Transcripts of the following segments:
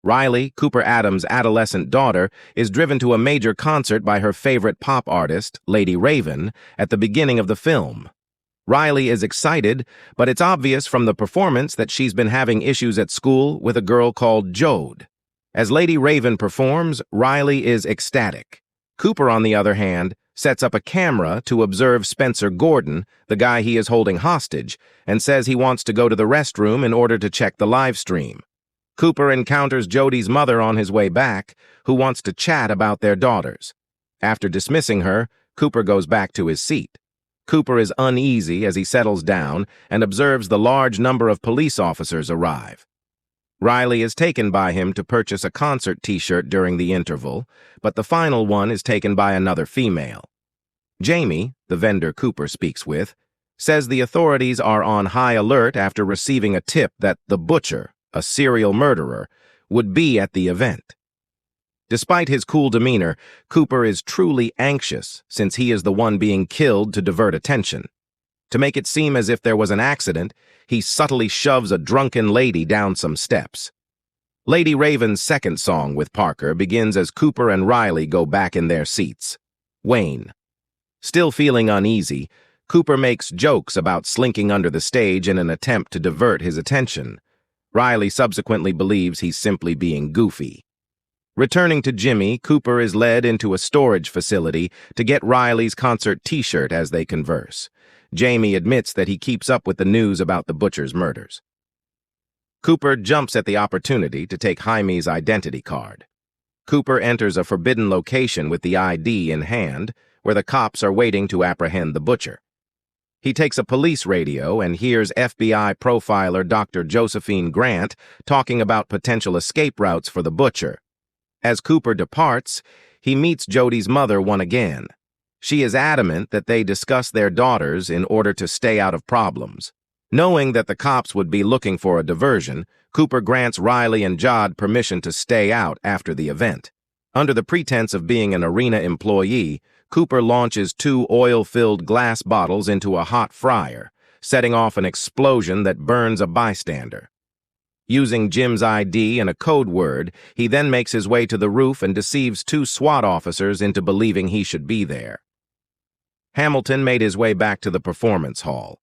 Riley, Cooper Adams' adolescent daughter, is driven to a major concert by her favorite pop artist, Lady Raven, at the beginning of the film. Riley is excited, but it's obvious from the performance that she's been having issues at school with a girl called Jode. As Lady Raven performs, Riley is ecstatic. Cooper, on the other hand, sets up a camera to observe Spencer Gordon, the guy he is holding hostage, and says he wants to go to the restroom in order to check the live stream. Cooper encounters Jody's mother on his way back, who wants to chat about their daughters. After dismissing her, Cooper goes back to his seat. Cooper is uneasy as he settles down and observes the large number of police officers arrive. Riley is taken by him to purchase a concert t-shirt during the interval, but the final one is taken by another female. Jamie, the vendor Cooper speaks with, says the authorities are on high alert after receiving a tip that the butcher, a serial murderer, would be at the event. Despite his cool demeanor, Cooper is truly anxious since he is the one being killed to divert attention. To make it seem as if there was an accident, he subtly shoves a drunken lady down some steps. Lady Raven's second song with Parker begins as Cooper and Riley go back in their seats. Wayne. Still feeling uneasy, Cooper makes jokes about slinking under the stage in an attempt to divert his attention. Riley subsequently believes he's simply being goofy. Returning to Jimmy, Cooper is led into a storage facility to get Riley's concert t-shirt as they converse. Jamie admits that he keeps up with the news about the butcher's murders. Cooper jumps at the opportunity to take Jaime's identity card. Cooper enters a forbidden location with the ID in hand, where the cops are waiting to apprehend the butcher. He takes a police radio and hears FBI profiler Dr. Josephine Grant talking about potential escape routes for the butcher. As Cooper departs, he meets Jody's mother once again. She is adamant that they discuss their daughters in order to stay out of problems. Knowing that the cops would be looking for a diversion, Cooper grants Riley and Jod permission to stay out after the event. Under the pretense of being an arena employee, Cooper launches 2 oil-filled glass bottles into a hot fryer, setting off an explosion that burns a bystander. Using Jim's ID and a code word, he then makes his way to the roof and deceives 2 SWAT officers into believing he should be there. Hamilton made his way back to the performance hall.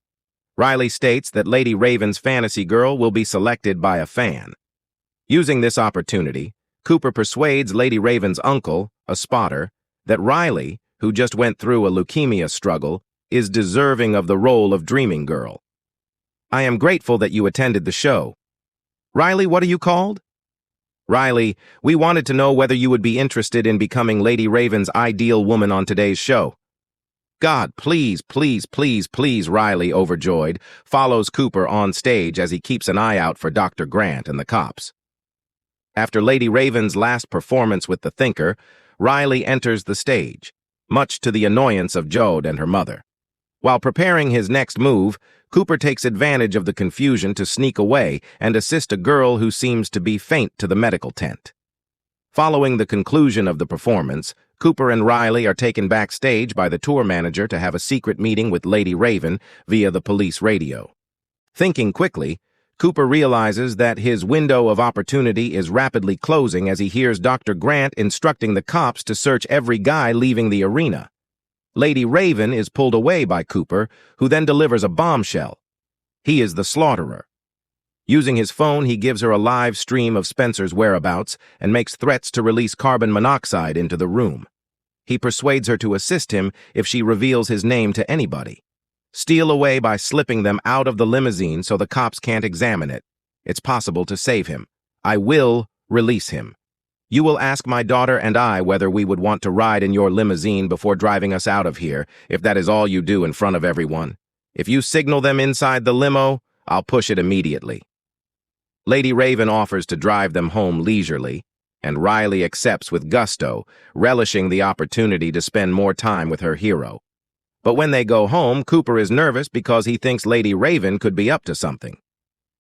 Riley states that Lady Raven's fantasy girl will be selected by a fan. Using this opportunity, Cooper persuades Lady Raven's uncle, a spotter, that Riley, who just went through a leukemia struggle, is deserving of the role of Dreaming Girl. I am grateful that you attended the show. Riley, what are you called? Riley, we wanted to know whether you would be interested in becoming Lady Raven's ideal woman on today's show. God, please, please, please, please, Riley, overjoyed, follows Cooper on stage as he keeps an eye out for Dr. Grant and the cops. After Lady Raven's last performance with the Thinker, Riley enters the stage, much to the annoyance of Jode and her mother. While preparing his next move, Cooper takes advantage of the confusion to sneak away and assist a girl who seems to be faint to the medical tent. Following the conclusion of the performance, Cooper and Riley are taken backstage by the tour manager to have a secret meeting with Lady Raven via the police radio. Thinking quickly, Cooper realizes that his window of opportunity is rapidly closing as he hears Dr. Grant instructing the cops to search every guy leaving the arena. Lady Raven is pulled away by Cooper, who then delivers a bombshell. He is the slaughterer. Using his phone, he gives her a live stream of Spencer's whereabouts and makes threats to release carbon monoxide into the room. He persuades her to assist him if she reveals his name to anybody. Steal away by slipping them out of the limousine so the cops can't examine it. It's possible to save him. I will release him. You will ask my daughter and I whether we would want to ride in your limousine before driving us out of here, if that is all you do in front of everyone. If you signal them inside the limo, I'll push it immediately. Lady Raven offers to drive them home leisurely, and Riley accepts with gusto, relishing the opportunity to spend more time with her hero. But when they go home, Cooper is nervous because he thinks Lady Raven could be up to something.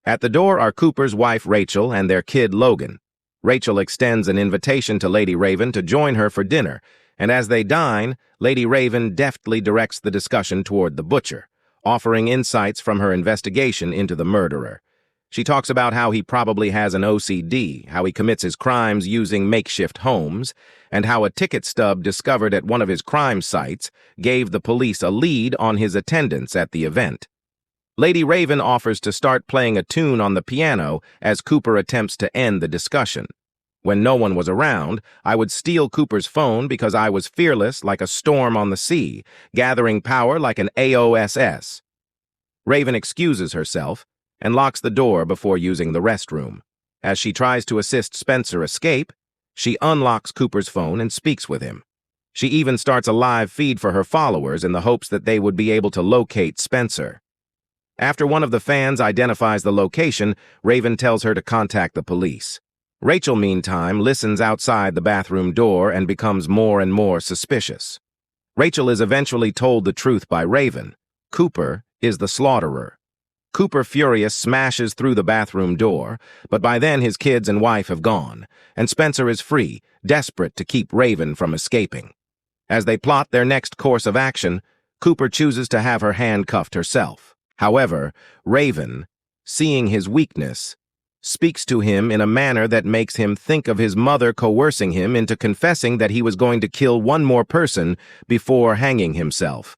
At the door are Cooper's wife, Rachel, and their kid, Logan. Rachel extends an invitation to Lady Raven to join her for dinner, and as they dine, Lady Raven deftly directs the discussion toward the butcher, offering insights from her investigation into the murderer. She talks about how he probably has an OCD, how he commits his crimes using makeshift homes, and how a ticket stub discovered at one of his crime sites gave the police a lead on his attendance at the event. Lady Raven offers to start playing a tune on the piano as Cooper attempts to end the discussion. When no one was around, I would steal Cooper's phone because I was fearless like a storm on the sea, gathering power like an AOSS. Raven excuses herself and locks the door before using the restroom. As she tries to assist Spencer escape, she unlocks Cooper's phone and speaks with him. She even starts a live feed for her followers in the hopes that they would be able to locate Spencer. After one of the fans identifies the location, Raven tells her to contact the police. Rachel, meantime, listens outside the bathroom door and becomes more and more suspicious. Rachel is eventually told the truth by Raven. Cooper is the slaughterer. Cooper, furious, smashes through the bathroom door, but by then his kids and wife have gone, and Spencer is free, desperate to keep Raven from escaping. As they plot their next course of action, Cooper chooses to have her handcuffed herself. However, Raven, seeing his weakness, speaks to him in a manner that makes him think of his mother coercing him into confessing that he was going to kill one more person before hanging himself.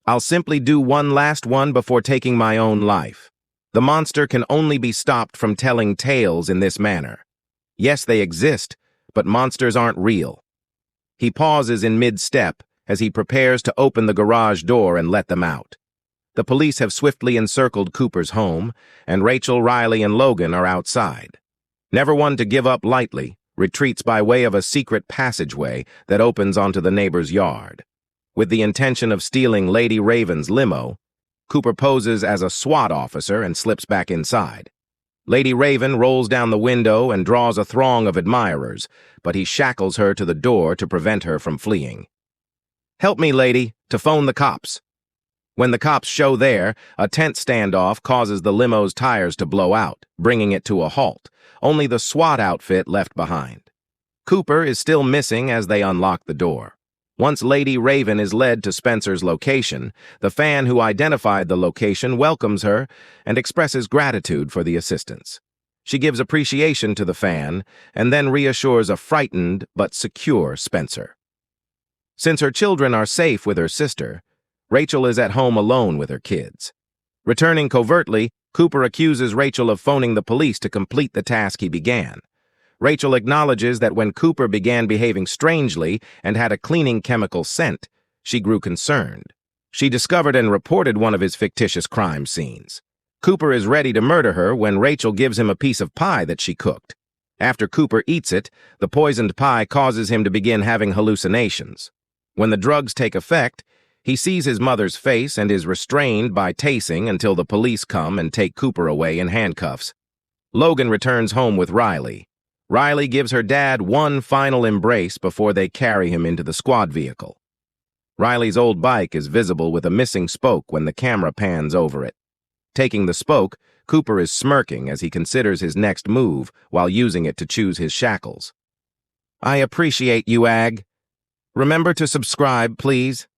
I'll simply do one last one before taking my own life. The monster can only be stopped from telling tales in this manner. Yes, they exist, but monsters aren't real. He pauses in mid-step as he prepares to open the garage door and let them out. The police have swiftly encircled Cooper's home, and Rachel, Riley, and Logan are outside. Never one to give up lightly, retreats by way of a secret passageway that opens onto the neighbor's yard. With the intention of stealing Lady Raven's limo, Cooper poses as a SWAT officer and slips back inside. Lady Raven rolls down the window and draws a throng of admirers, but he shackles her to the door to prevent her from fleeing. "Help me, lady, to phone the cops." When the cops show there, a tense standoff causes the limo's tires to blow out, bringing it to a halt, only the SWAT outfit left behind. Cooper is still missing as they unlock the door. Once Lady Raven is led to Spencer's location, the fan who identified the location welcomes her and expresses gratitude for the assistance. She gives appreciation to the fan and then reassures a frightened but secure Spencer. Since her children are safe with her sister, Rachel is at home alone with her kids. Returning covertly, Cooper accuses Rachel of phoning the police to complete the task he began. Rachel acknowledges that when Cooper began behaving strangely and had a cleaning chemical scent, she grew concerned. She discovered and reported one of his fictitious crime scenes. Cooper is ready to murder her when Rachel gives him a piece of pie that she cooked. After Cooper eats it, the poisoned pie causes him to begin having hallucinations. When the drugs take effect, he sees his mother's face and is restrained by tasing until the police come and take Cooper away in handcuffs. Logan returns home with Riley. Riley gives her dad one final embrace before they carry him into the squad vehicle. Riley's old bike is visible with a missing spoke when the camera pans over it. Taking the spoke, Cooper is smirking as he considers his next move while using it to choose his shackles. "I appreciate you, Ag. Remember to subscribe, please."